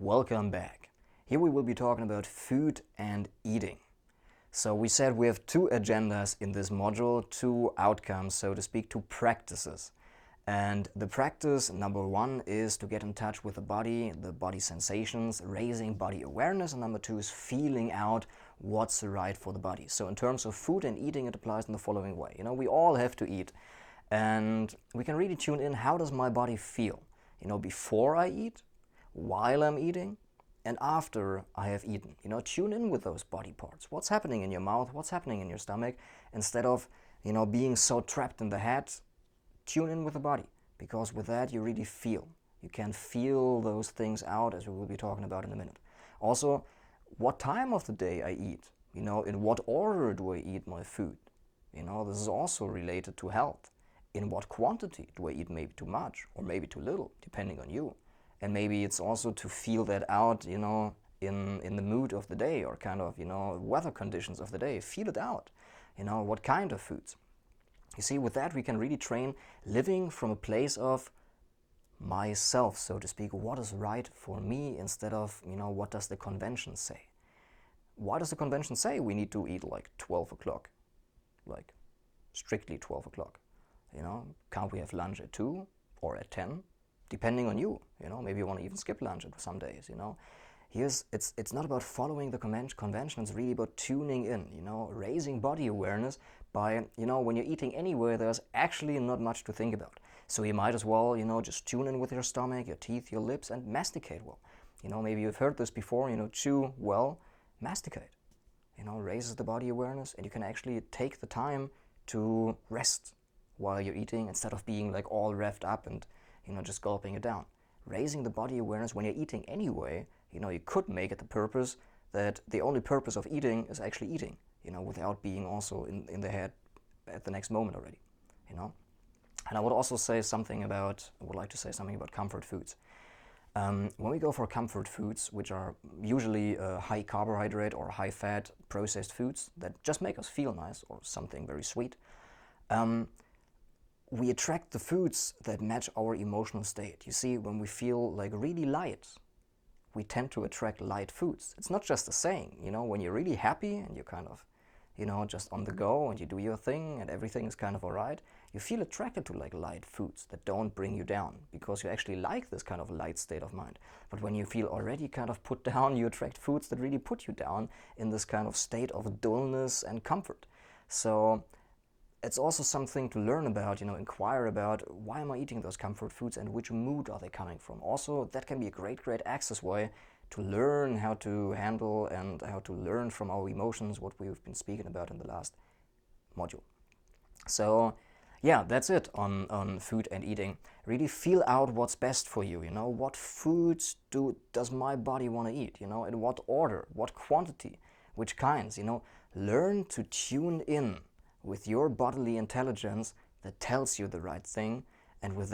Welcome back. Here we will be talking about food and eating. So we said we have two agendas in this module, two outcomes, so to speak, two practices. And the practice number one is to get in touch with the body sensations, raising body awareness, and number two is feeling out what's right for the body. So in terms of food and eating, it applies in the following way. We all have to eat, and we can really tune in, how does my body feel? Before I eat, while I'm eating, and after I have eaten. Tune in with those body parts. What's happening in your mouth? What's happening in your stomach? Instead of, being so trapped in the head, tune in with the body, because with that you really feel. You can feel those things out, as we will be talking about in a minute. Also, what time of the day I eat. In what order do I eat my food? This is also related to health. In what quantity do I eat? Maybe too much or maybe too little, depending on you. And maybe it's also to feel that out, in the mood of the day, or kind of, weather conditions of the day. Feel it out. What kind of foods. You see, with that we can really train living from a place of myself, so to speak. What is right for me, instead of, what does the convention say? Why does the convention say we need to eat like 12 o'clock? Like strictly 12 o'clock. Can't we have lunch at 2 or at 10? Depending on you, maybe you want to even skip lunch some days, It's not about following the convention, it's really about tuning in, raising body awareness by, when you're eating anywhere, there's actually not much to think about. So you might as well, just tune in with your stomach, your teeth, your lips, and masticate well. Maybe you've heard this before, chew well, masticate. Raises the body awareness, and you can actually take the time to rest while you're eating, instead of being like all revved up and just gulping it down. Raising the body awareness when you're eating anyway, you could make it the purpose that the only purpose of eating is actually eating, without being also in the head at the next moment already, And I would also say something about, comfort foods. When we go for comfort foods, which are usually high carbohydrate or high fat processed foods that just make us feel nice, or something very sweet, we attract the foods that match our emotional state. You see, when we feel like really light, we tend to attract light foods. It's not just a saying, when you're really happy and you're kind of, just on the go and you do your thing and everything is kind of all right, you feel attracted to like light foods that don't bring you down, because you actually like this kind of light state of mind. But when you feel already kind of put down, you attract foods that really put you down in this kind of state of dullness and comfort. So it's also something to learn about, inquire about, why am I eating those comfort foods and which mood are they coming from? Also, that can be a great access way to learn how to handle and how to learn from our emotions, what we've been speaking about in the last module. So yeah, that's it on food and eating. Really feel out what's best for you, what foods does my body want to eat, in what order, what quantity, which kinds, learn to tune in with your bodily intelligence that tells you the right thing, and in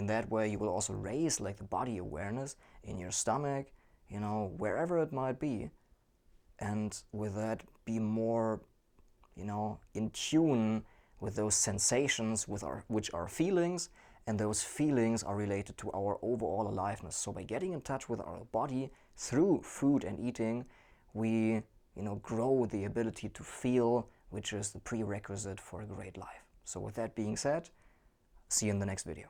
that way you will also raise like the body awareness in your stomach, wherever it might be, and with that be more, in tune with those sensations which are feelings, and those feelings are related to our overall aliveness. So by getting in touch with our body through food and eating, we grow the ability to feel, which is the prerequisite for a great life. So with that being said, see you in the next video.